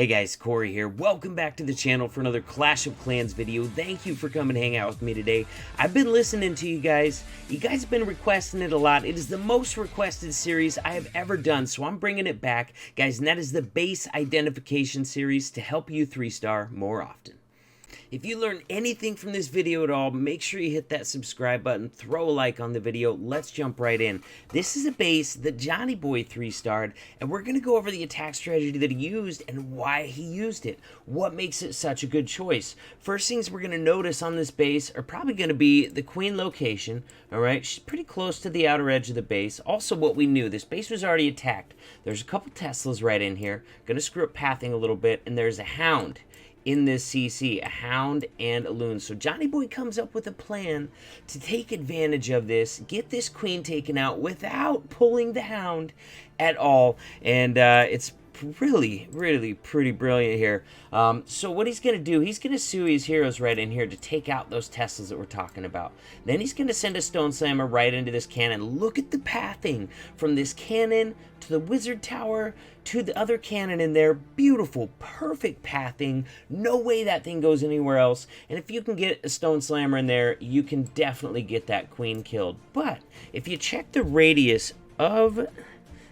Hey guys, Cory here. Welcome back to the channel for another Clash of Clans video. Thank you for coming to hang out with me today. I've been listening to you guys. You guys have been requesting it a lot. It is the most requested series I have ever done, so I'm bringing it back, guys, and that is the base identification series to help you 3-star more often. If you learned anything from this video at all, make sure you hit that subscribe button, throw a like on the video. Let's jump right in. This is a base that Johnny Boy 3-starred, and we're going to go over the attack strategy that he used and why he used it. What makes it such a good choice? First things we're going to notice on this base are probably going to be the queen location. Alright, she's pretty close to the outer edge of the base. Also what we knew, this base was already attacked. There's a couple Teslas right in here. Going to screw up pathing a little bit, and there's a hound in this CC, a hound and a loon. So Johnny Boy comes up with a plan to take advantage of this, get this queen taken out without pulling the hound at all, and it's really pretty brilliant here. So what he's going to do, he's going to sue his heroes right in here to take out those Teslas that we're talking about. Then he's going to send a Stone Slammer right into this cannon. Look at the pathing from this cannon to the wizard tower to the other cannon in there. Beautiful, perfect pathing. No way that thing goes anywhere else. And if you can get a Stone Slammer in there, you can definitely get that queen killed. But if you check the radius of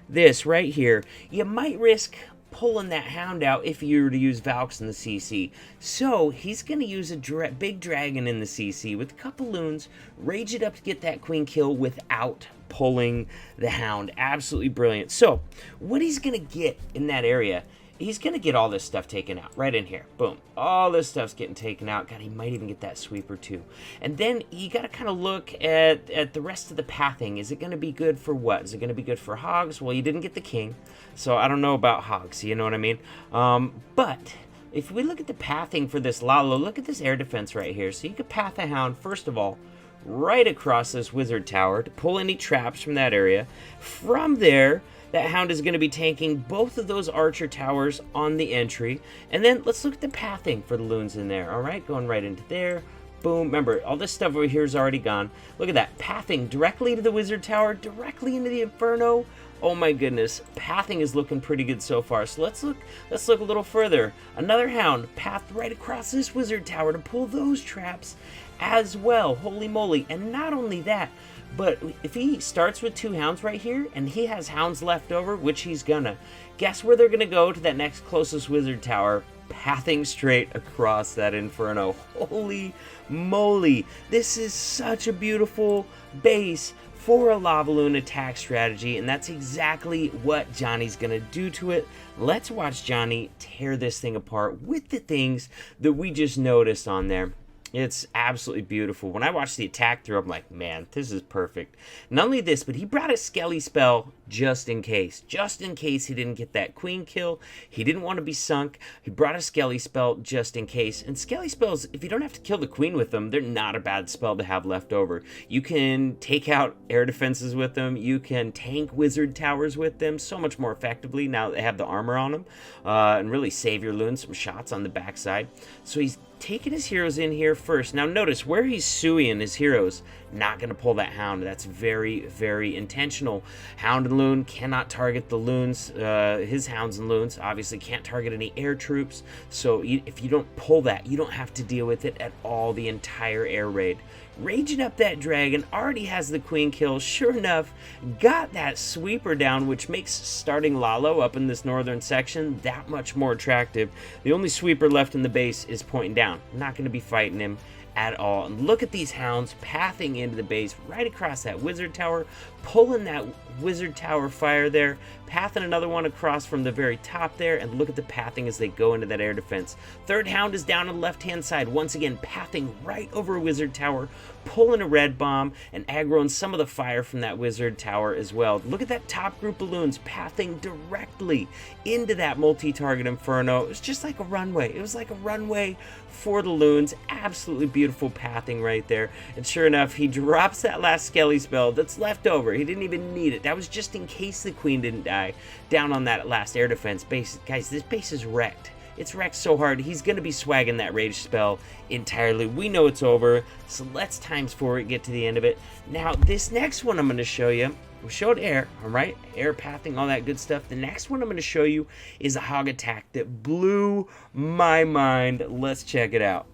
this right here, you might risk pulling that hound out if you were to use Valks in the CC. So he's going to use a big dragon in the CC with a couple loons, rage it up to get that queen kill without pulling the hound. Absolutely brilliant. So what he's going to get in that area, he's going to get all this stuff taken out right in here. Boom. All this stuff's getting taken out. God, he might even get that sweeper too. And then you got to kind of look at the rest of the pathing. Is it going to be good for what? Is it going to be good for hogs? Well, you didn't get the king, so I don't know about hogs. You know what I mean? But if we look at the pathing for this Lalo, look at this air defense right here. So you could path a hound, first of all, right across this wizard tower to pull any traps from that area. From there, that hound is going to be tanking both of those archer towers on the entry. And then let's look at the pathing for the loons in there. All right, going right into there. Boom. Remember, all this stuff over here is already gone. Look at that. Pathing directly to the wizard tower, directly into the inferno. Oh my goodness. Pathing is looking pretty good so far. So let's look a little further. Another hound pathed right across this wizard tower to pull those traps as well. Holy moly. And not only that, but if he starts with 2 hounds right here, and he has hounds left over, which he's gonna, guess where they're gonna go? To that next closest wizard tower, pathing straight across that inferno. Holy moly. This is such a beautiful base for a lava loon attack strategy, and that's exactly what Johnny's gonna do to it. Let's watch Johnny tear this thing apart with the things that we just noticed on there. It's absolutely beautiful. When I watched the attack through, I'm like, man, this is perfect. Not only this, but he brought a Skelly spell just in case. Just in case he didn't get that queen kill. He didn't want to be sunk. He brought a Skelly spell just in case. And Skelly spells, if you don't have to kill the queen with them, they're not a bad spell to have left over. You can take out air defenses with them. You can tank wizard towers with them so much more effectively now that they have the armor on them. And really save your loons some shots on the backside. So he's taking his heroes in here first. Now notice where he's suing his heroes, not going to pull that hound. That's very intentional. Hound and loon cannot target the loons. His hounds and loons obviously can't target any air troops. So if you don't pull that, you don't have to deal with it at all the entire air raid. Raging up that dragon, already has the queen kill. Sure enough, got that sweeper down, which makes starting Lalo up in this northern section that much more attractive. The only sweeper left in the base is pointing down. Not going to be fighting him at all. And look at these hounds pathing into the base right across that wizard tower, pulling that wizard tower fire there, pathing another one across from the very top there, and look at the pathing as they go into that air defense. Third hound is down on the left hand side, once again pathing right over a wizard tower, pulling a red bomb and aggroing some of the fire from that wizard tower as well. Look at that top group of loons pathing directly into that multi-target inferno. It was just like a runway. It was like a runway for the loons. Absolutely beautiful pathing right there. And sure enough, he drops that last Skelly spell that's left over. He didn't even need it. That was just in case the queen didn't die down on that last air defense base. Guys, this base is wrecked. It's wrecked so hard, he's going to be swagging that rage spell entirely. We know it's over, so let's times 4 it, get to the end of it. Now, this next one I'm going to show you, we showed air, all right? Air pathing, all that good stuff. The next one I'm going to show you is a hog attack that blew my mind. Let's check it out.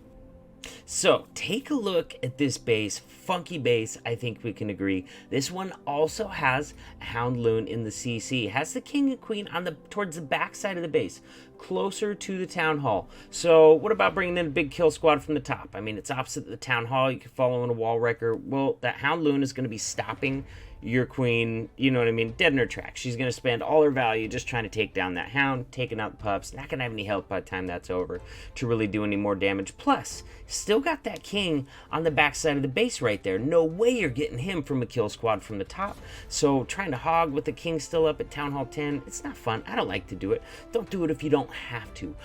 So take a look at this base, funky base. I think we can agree. This one also has a Houndloon in the CC. It has the king and queen on the towards the back side of the base, closer to the town hall. So what about bringing in a big kill squad from the top? I mean, it's opposite the town hall. You can follow in a wall wrecker. Well, that Houndloon is going to be stopping your queen, you know what I mean, dead in her tracks. She's going to spend all her value just trying to take down that hound, taking out the pups. Not going to have any health by the time that's over to really do any more damage. Plus, still got that king on the backside of the base right there. No way you're getting him from a kill squad from the top. So trying to hog with the king still up at Town Hall 10, it's not fun. I don't like to do it. Don't do it if you don't have to.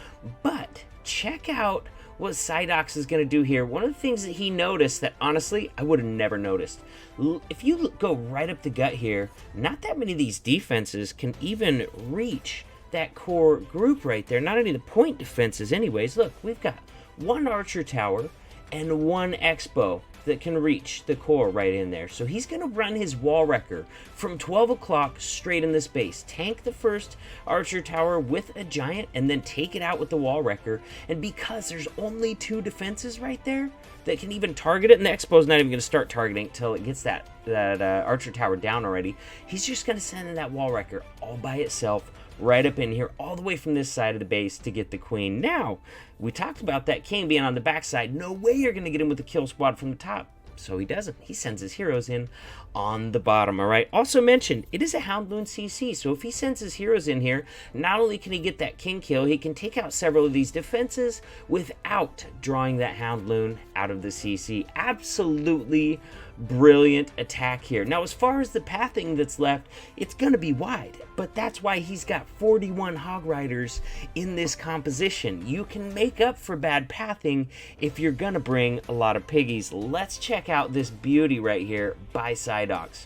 But check out what Psydox is going to do here. One of the things that he noticed that honestly I would have never noticed. If you go right up the gut here, not that many of these defenses can even reach that core group right there. Not any of the point defenses anyways. Look, we've got one archer tower and one expo that can reach the core right in there. So he's going to run his wall wrecker from 12 o'clock straight in this base. Tank the first archer tower with a giant and then take it out with the wall wrecker. And because there's only 2 defenses right there that can even target it, and the expo's not even going to start targeting until it gets that archer tower down already, he's just going to send in that wall wrecker all by itself right up in here, all the way from this side of the base to get the queen. Now, we talked about that king being on the backside. No way you're going to get him with the kill squad from the top. So he doesn't. He sends his heroes in on the bottom, all right? Also mentioned, it is a Houndloon CC, so if he sends his heroes in here, not only can he get that king kill, he can take out several of these defenses without drawing that Houndloon out of the CC. Absolutely brilliant attack here. Now, as far as the pathing that's left, it's going to be wide, but that's why he's got 41 hog riders in this composition. You can make up for bad pathing if you're going to bring a lot of piggies. Let's check out this beauty right here by Psydox.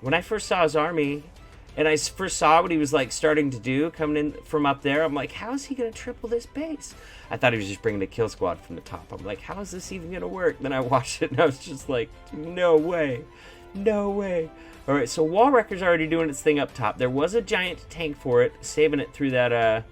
When I first saw his army, and I first saw what he was like starting to do coming in from up there, I'm like, how is he going to triple this base? I thought he was just bringing the kill squad from the top. I'm like, how is this even going to work? Then I watched it and I was just like, no way. No way. All right, so wall wrecker's already doing its thing up top. There was a giant tank for it, saving it through that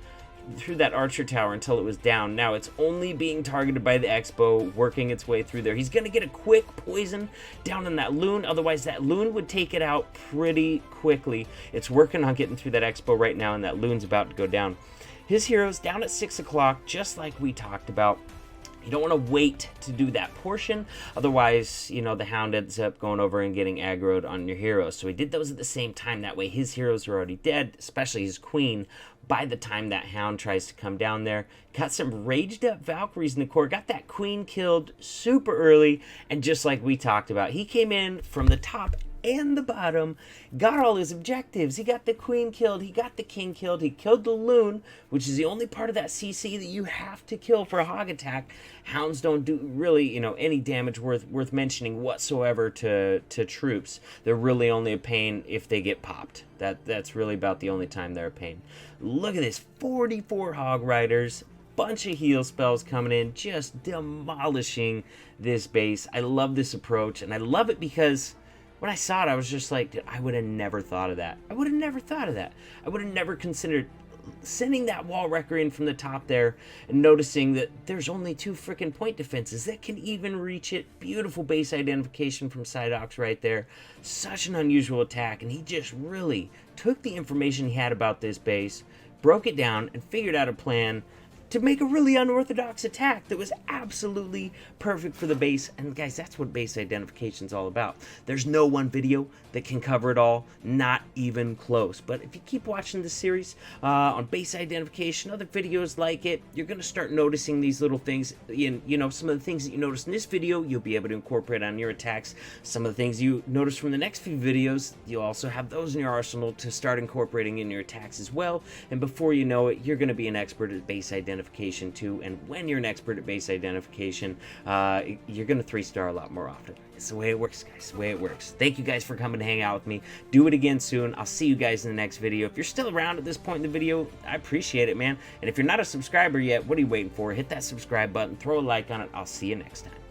archer tower until it was down. Now it's only being targeted by the expo, working its way through there. He's going to get a quick poison down on that loon, otherwise that loon would take it out pretty quickly. It's working on getting through that expo right now, and that loon's about to go down. His heroes down at 6 o'clock, just like we talked about. You don't want to wait to do that portion, otherwise, you know, the hound ends up going over and getting aggroed on your heroes. So he did those at the same time. That way his heroes are already dead, especially his queen, by the time that hound tries to come down there. Got some raged up Valkyries in the core, got that queen killed super early, and just like we talked about, he came in from the top and the bottom, got all his objectives. He got the queen killed, he got the king killed, he killed the loon, which is the only part of that CC that you have to kill for a hog attack. Hounds don't do really, you know, any damage worth mentioning whatsoever to troops. They're really only a pain if they get popped. That's really about the only time they're a pain. Look at this, 44 hog riders, bunch of heal spells coming in, just demolishing this base. I love this approach, and I love it because when I saw it, I was just like, dude, I would have never thought of that. I would have never thought of that. I would have never considered sending that wall wrecker in from the top there and noticing that there's only 2 freaking point defenses that can even reach it. Beautiful base identification from Psydox right there. Such an unusual attack, and he just really took the information he had about this base, broke it down, and figured out a plan to make a really unorthodox attack that was absolutely perfect for the base. And guys, that's what base identification is all about. There's no one video that can cover it all, not even close. But if you keep watching this series on base identification, other videos like it, you're going to start noticing these little things. You know, some of the things that you notice in this video, you'll be able to incorporate on your attacks. Some of the things you notice from the next few videos, you'll also have those in your arsenal to start incorporating in your attacks as well. And before you know it, you're going to be an expert at base identification too, and when you're an expert at base identification, you're going to 3-star a lot more often. It's the way it works, guys. It's the way it works. Thank you guys for coming to hang out with me. Do it again soon. I'll see you guys in the next video. If you're still around at this point in the video, I appreciate it, man. And if you're not a subscriber yet, what are you waiting for? Hit that subscribe button, throw a like on it. I'll see you next time.